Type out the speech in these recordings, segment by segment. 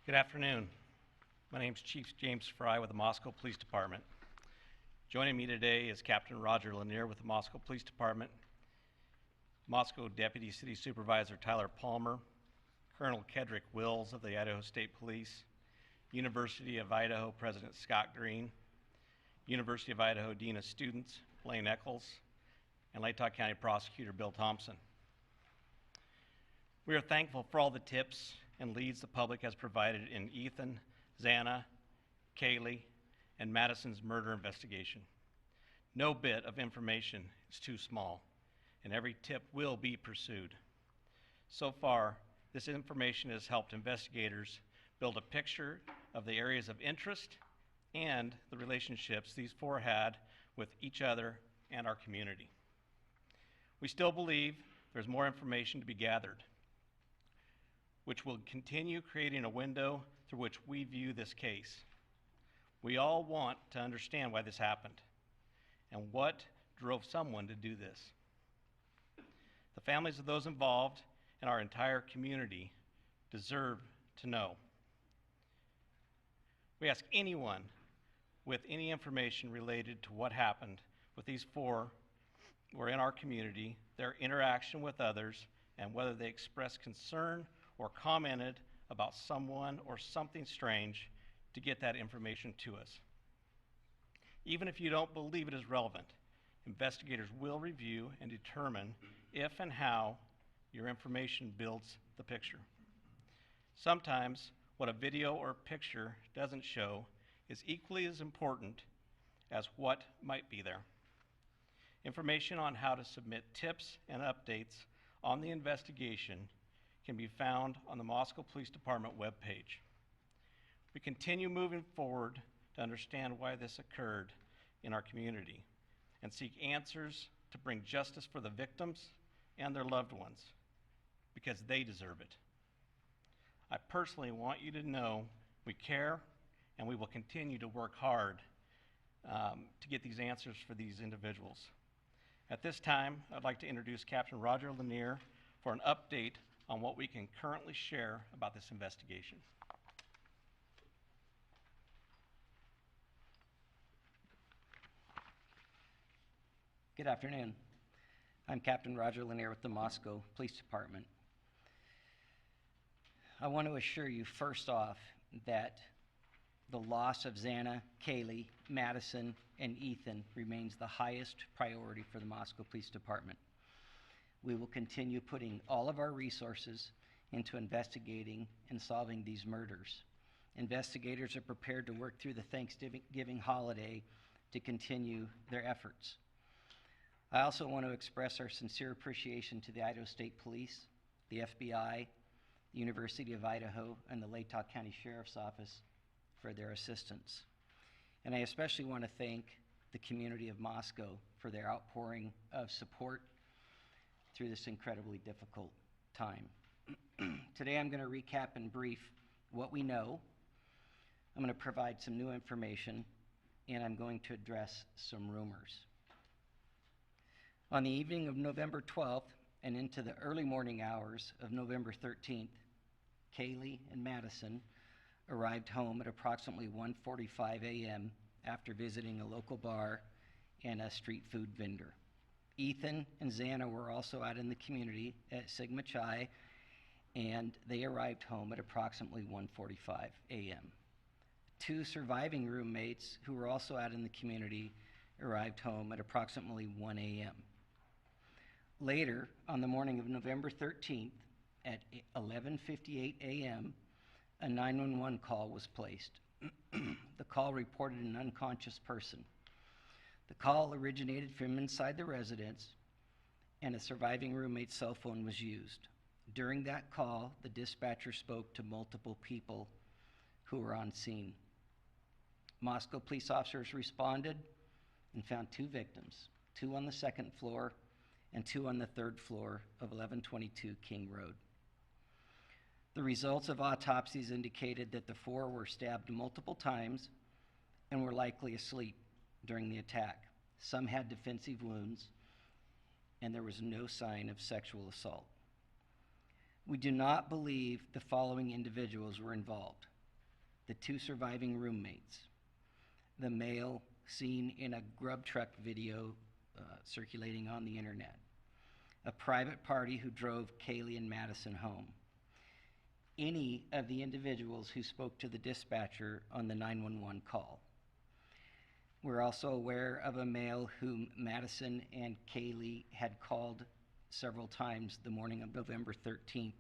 Good afternoon. My name is Chief James Fry with the Moscow Police Department. Joining me today is Captain Roger Lanier with the Moscow Police Department, Moscow Deputy City Supervisor Tyler Palmer, Colonel Kedrick Wills of the Idaho State Police, University of Idaho President Scott Green, University of Idaho Dean of Students Blaine Eccles, and Latah County Prosecutor Bill Thompson. We are thankful for all the tips and leads the public has provided in Ethan, Xana, Kaylee, and Madison's murder investigation. No bit of information is too small, and every tip will be pursued. So far, this information has helped investigators build a picture of the areas of interest and the relationships these four had with each other and our community. We still believe there's more information to be gathered, which will continue creating a window through which we view this case. We all want to understand why this happened and what drove someone to do this. The families of those involved and our entire community deserve to know. We ask anyone with any information related to what happened with these four who are in our community, their interaction with others, and whether they expressed concern or commented about someone or something strange, to get that information to us. Even if you don't believe it is relevant, investigators will review and determine if and how your information builds the picture. Sometimes what a video or picture doesn't show is equally as important as what might be there. Information on how to submit tips and updates on the investigation can be found on the Moscow Police Department webpage. We continue moving forward to understand why this occurred in our community and seek answers to bring justice for the victims and their loved ones, because they deserve it. I personally want you to know we care, and we will continue to work hard to get these answers for these individuals. At this time, I'd like to introduce Captain Roger Lanier for an update on what we can currently share about this investigation. Good afternoon. I'm Captain Roger Lanier with the Moscow Police Department. I want to assure you first off that the loss of Xana, Kaylee, Madison, and Ethan remains the highest priority for the Moscow Police Department. We will continue putting all of our resources into investigating and solving these murders. Investigators are prepared to work through the Thanksgiving holiday to continue their efforts. I also want to express our sincere appreciation to the Idaho State Police, the FBI, the University of Idaho, and the Latah County Sheriff's Office for their assistance. And I especially want to thank the community of Moscow for their outpouring of support through this incredibly difficult time. Today I'm going to recap in brief what we know. I'm going to provide some new information, and I'm going to address some rumors. On the evening of November 12th and into the early morning hours of November 13th, Kaylee and Madison arrived home at approximately 1:45 a.m. after visiting a local bar and a street food vendor. Ethan and Xana were also out in the community at Sigma Chi, and they arrived home at approximately 1:45 a.m. Two surviving roommates who were also out in the community arrived home at approximately 1 a.m. Later, on the morning of November 13th, at 11:58 a.m., a 911 call was placed. The call reported an unconscious person. The call originated from inside the residence, and a surviving roommate's cell phone was used. During that call, the dispatcher spoke to multiple people who were on scene. Moscow police officers responded and found two victims, two on the second floor and two on the third floor of 1122 King Road. The results of autopsies indicated that the four were stabbed multiple times and were likely asleep during the attack. Some had defensive wounds, and there was no sign of sexual assault. We do not believe the following individuals were involved: the 2 surviving roommates, the male seen in a grub truck video circulating on the internet, a private party who drove Kaylee and Madison home, any of the individuals who spoke to the dispatcher on the 911 call. We're also aware of a male whom Madison and Kaylee had called several times the morning of November 13th,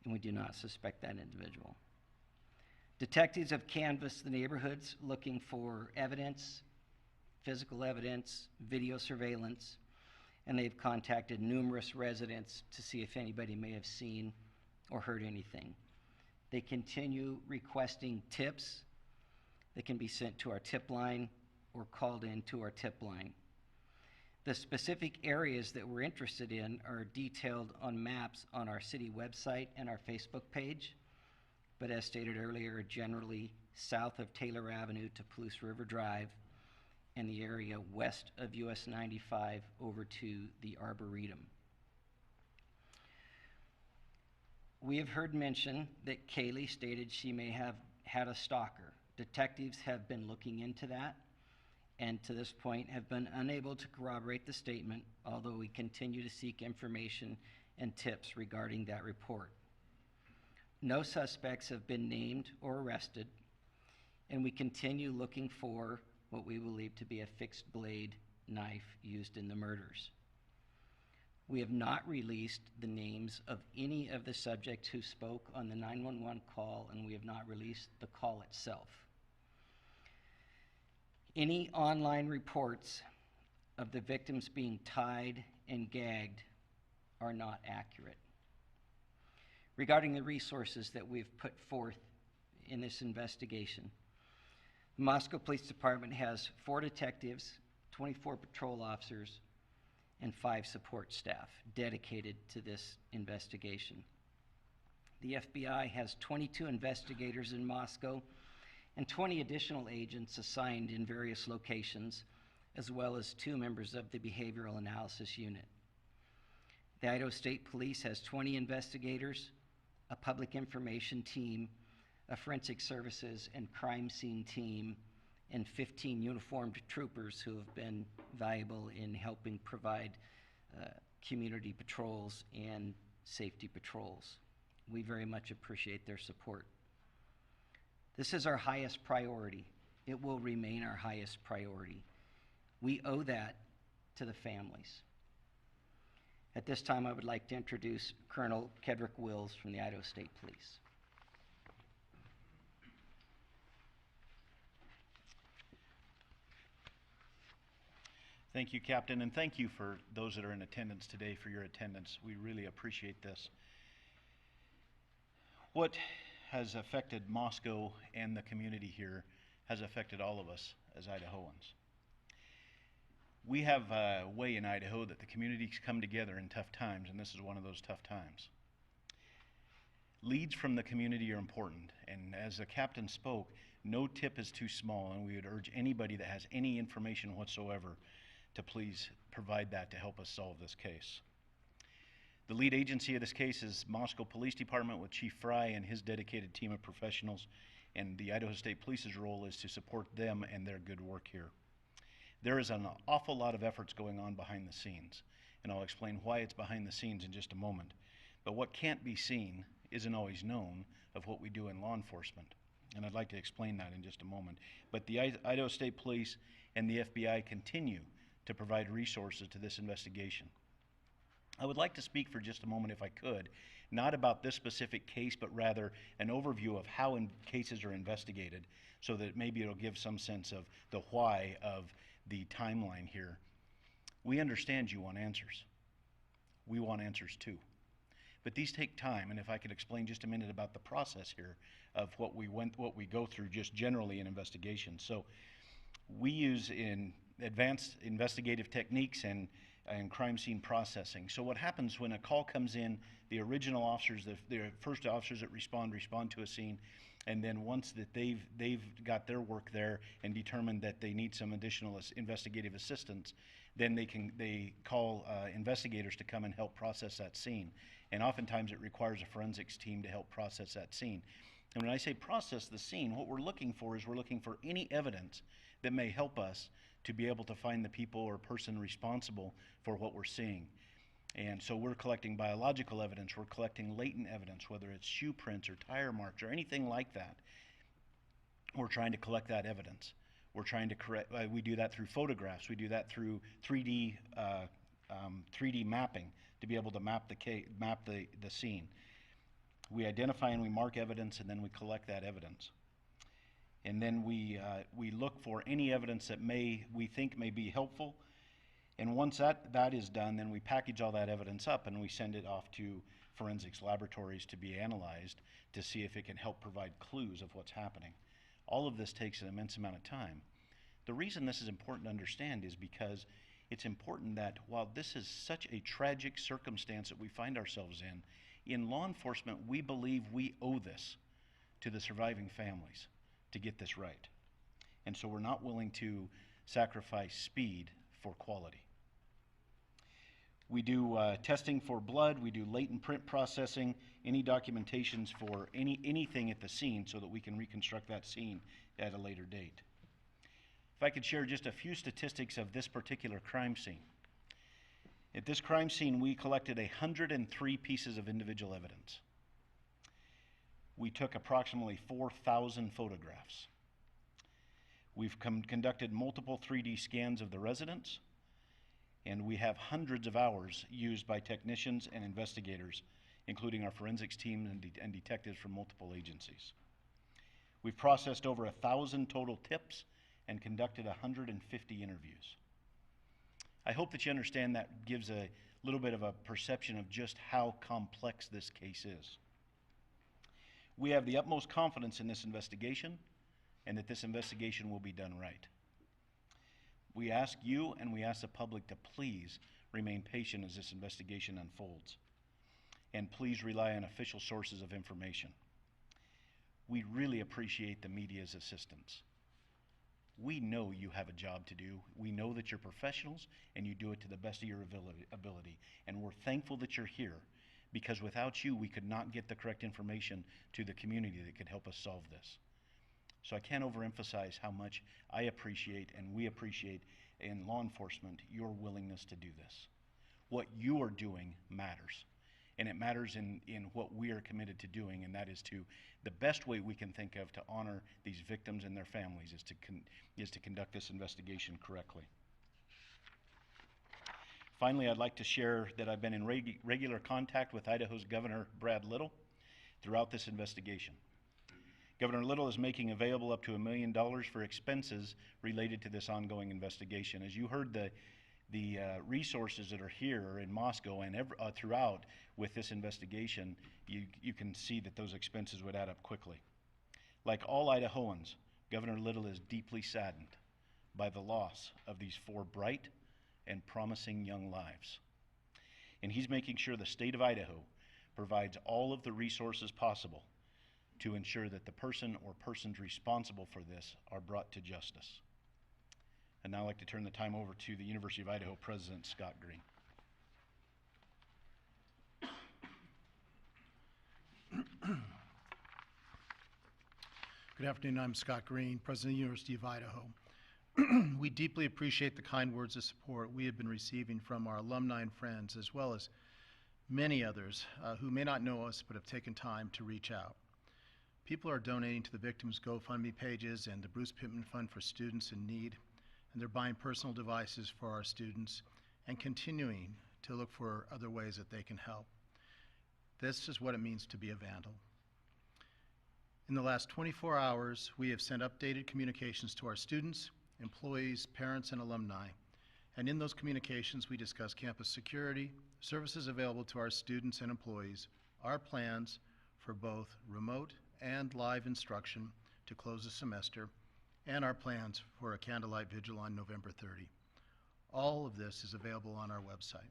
and we do not suspect that individual. Detectives have canvassed the neighborhoods looking for evidence, physical evidence, video surveillance, and they've contacted numerous residents to see if anybody may have seen or heard anything. They continue requesting tips that can be sent to our tip line or called in to our tip line. The specific areas that we're interested in are detailed on maps on our city website and our Facebook page, but as stated earlier, generally south of Taylor Avenue to Palouse River Drive and the area west of US 95 over to the Arboretum. We have heard mention that Kaylee stated she may have had a stalker. Detectives have been looking into that, and to this point have been unable to corroborate the statement, although we continue to seek information and tips regarding that report. No suspects have been named or arrested, and we continue looking for what we believe to be a fixed blade knife used in the murders. We have not released the names of any of the subjects who spoke on the 911 call, and we have not released the call itself. Any online reports of the victims being tied and gagged are not accurate. Regarding the resources that we've put forth in this investigation, the Moscow Police Department has 4 detectives, 24 patrol officers, and 5 support staff dedicated to this investigation. The FBI has 22 investigators in Moscow and 20 additional agents assigned in various locations, as well as 2 members of the Behavioral Analysis Unit. The Idaho State Police has 20 investigators, a public information team, a forensic services and crime scene team, and 15 uniformed troopers who have been valuable in helping provide community patrols and safety patrols. We very much appreciate their support. This is our highest priority. It will remain our highest priority. We owe that to the families. At this time, I would like to introduce Colonel Kedrick Wills from the Idaho State Police. Thank you, Captain, and thank you for those that are in attendance today for your attendance. We really appreciate this. What has affected Moscow and the community here has affected all of us as Idahoans. We have a way in Idaho that the communities come together in tough times, and this is one of those tough times. Leads from the community are important, and as the captain spoke, no tip is too small, and we would urge anybody that has any information whatsoever to please provide that to help us solve this case. The lead agency of this case is Moscow Police Department with Chief Fry and his dedicated team of professionals, and the Idaho State Police's role is to support them and their good work here. There is an awful lot of efforts going on behind the scenes, and I'll explain why it's behind the scenes in just a moment. But what can't be seen isn't always known of what we do in law enforcement, and I'd like to explain that in just a moment. But the Idaho State Police and the FBI continue to provide resources to this investigation. I would like to speak for just a moment, if I could, not about this specific case, but rather an overview of how cases are investigated, so that maybe it'll give some sense of the why of the timeline here. We understand you want answers. We want answers too. But these take time, and if I could explain just a minute about the process here of what we go through just generally in investigations. So we use in advanced investigative techniques and crime scene processing. So what happens when a call comes in, the original officers, the first officers that respond to a scene, and then once that they've got their work there and determined that they need some additional investigative assistance, then they call investigators to come and help process that scene. And oftentimes it requires a forensics team to help process that scene. And when I say process the scene, what we're looking for is we're looking for any evidence that may help us to be able to find the people or person responsible for what we're seeing. And so we're collecting biological evidence, we're collecting latent evidence, whether it's shoe prints or tire marks or anything like that. We're trying to collect that evidence. We're trying to we do that through photographs, we do that through 3D mapping to be able to map the scene. We identify and we mark evidence, and then we collect that evidence. And then we look for any evidence that we think may be helpful. And once that is done, then we package all that evidence up and we send it off to forensics laboratories to be analyzed to see if it can help provide clues of what's happening. All of this takes an immense amount of time. The reason this is important to understand is because it's important that while this is such a tragic circumstance that we find ourselves in law enforcement, we believe we owe this to the surviving families to get this right. And so we're not willing to sacrifice speed for quality. We do testing for blood, we do latent print processing, any documentations for anything at the scene so that we can reconstruct that scene at a later date. If I could share just a few statistics of this particular crime scene. At this crime scene, we collected 103 pieces of individual evidence. We took approximately 4,000 photographs. We've conducted multiple 3D scans of the residence, and we have hundreds of hours used by technicians and investigators, including our forensics team and detectives from multiple agencies. We've processed over 1,000 total tips and conducted 150 interviews. I hope that you understand that gives a little bit of a perception of just how complex this case is. We have the utmost confidence in this investigation and that this investigation will be done right. We ask you and we ask the public to please remain patient as this investigation unfolds. And please rely on official sources of information. We really appreciate the media's assistance. We know you have a job to do. We know that you're professionals and you do it to the best of your ability. And we're thankful that you're here, because without you, we could not get the correct information to the community that could help us solve this. So I can't overemphasize how much I appreciate and we appreciate in law enforcement your willingness to do this. What you are doing matters. And it matters in what we are committed to doing, and that is to, the best way we can think of to honor these victims and their families is to conduct this investigation correctly. Finally, I'd like to share that I've been in regular contact with Idaho's Governor Brad Little throughout this investigation. Governor Little is making available up to $1 million for expenses related to this ongoing investigation. As you heard, the resources that are here in Moscow and throughout with this investigation, you can see that those expenses would add up quickly. Like all Idahoans, Governor Little is deeply saddened by the loss of these 4 bright and promising young lives. And he's making sure the state of Idaho provides all of the resources possible to ensure that the person or persons responsible for this are brought to justice. And now I'd like to turn the time over to the University of Idaho President Scott Green. Good afternoon, I'm Scott Green, President of the University of Idaho. We deeply appreciate the kind words of support we have been receiving from our alumni and friends, as well as many others who may not know us but have taken time to reach out. People are donating to the victims' GoFundMe pages and the Bruce Pittman Fund for Students in Need, and they're buying personal devices for our students and continuing to look for other ways that they can help. This is what it means to be a vandal. In the last 24 hours, we have sent updated communications to our students, employees, parents, and alumni. And in those communications, we discuss campus security, services available to our students and employees, our plans for both remote and live instruction to close the semester, and our plans for a candlelight vigil on November 30. All of this is available on our website.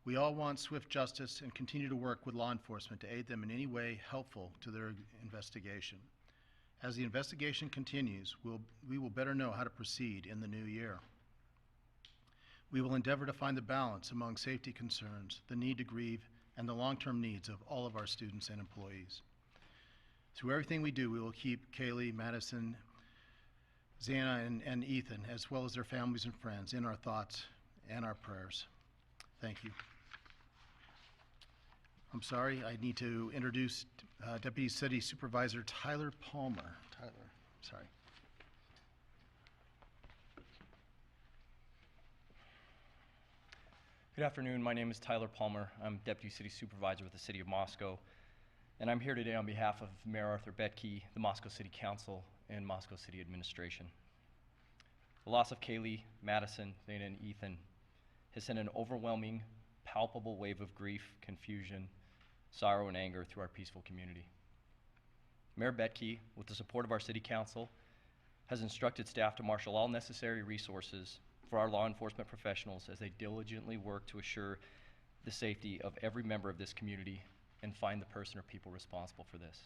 We all want swift justice and continue to work with law enforcement to aid them in any way helpful to their investigation. As the investigation continues, we will better know how to proceed in the new year. We will endeavor to find the balance among safety concerns, the need to grieve, and the long-term needs of all of our students and employees. Through everything we do, we will keep Kaylee, Madison, Xana, and Ethan, as well as their families and friends, in our thoughts and our prayers. Thank you. I'm sorry, I need to introduce Deputy City Supervisor Tyler Palmer. Tyler, sorry. Good afternoon. My name is Tyler Palmer. I'm Deputy City Supervisor with the City of Moscow, and I'm here today on behalf of Mayor Arthur Betke, the Moscow City Council, and Moscow City Administration. The loss of Kaylee, Madison, Xana, and Ethan has sent an overwhelming, palpable wave of grief, confusion, sorrow, and anger through our peaceful community. Mayor Betke, with the support of our City Council, has instructed staff to marshal all necessary resources for our law enforcement professionals as they diligently work to assure the safety of every member of this community and find the person or people responsible for this.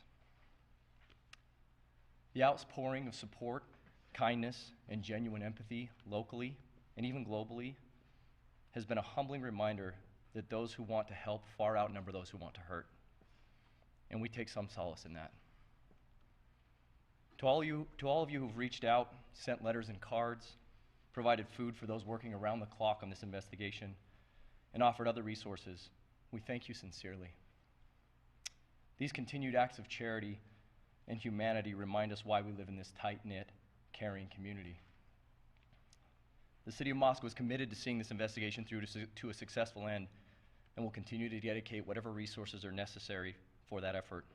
The outpouring of support, kindness, and genuine empathy locally and even globally has been a humbling reminder that those who want to help far outnumber those who want to hurt. And we take some solace in that. To all of you who've reached out, sent letters and cards, provided food for those working around the clock on this investigation, and offered other resources, we thank you sincerely. These continued acts of charity and humanity remind us why we live in this tight-knit, caring community. The City of Moscow is committed to seeing this investigation through to a successful end and will continue to dedicate whatever resources are necessary for that effort.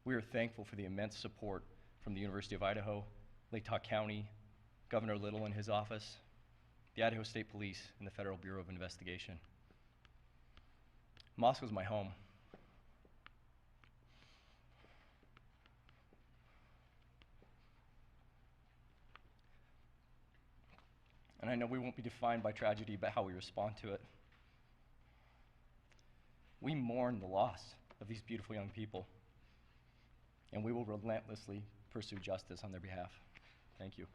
We are thankful for the immense support from the University of Idaho, Lake Tahoe County, Governor Little and his office, the Idaho State Police, and the Federal Bureau of Investigation. Moscow is my home. And I know we won't be defined by tragedy, but how we respond to it. We mourn the loss of these beautiful young people, and we will relentlessly pursue justice on their behalf. Thank you.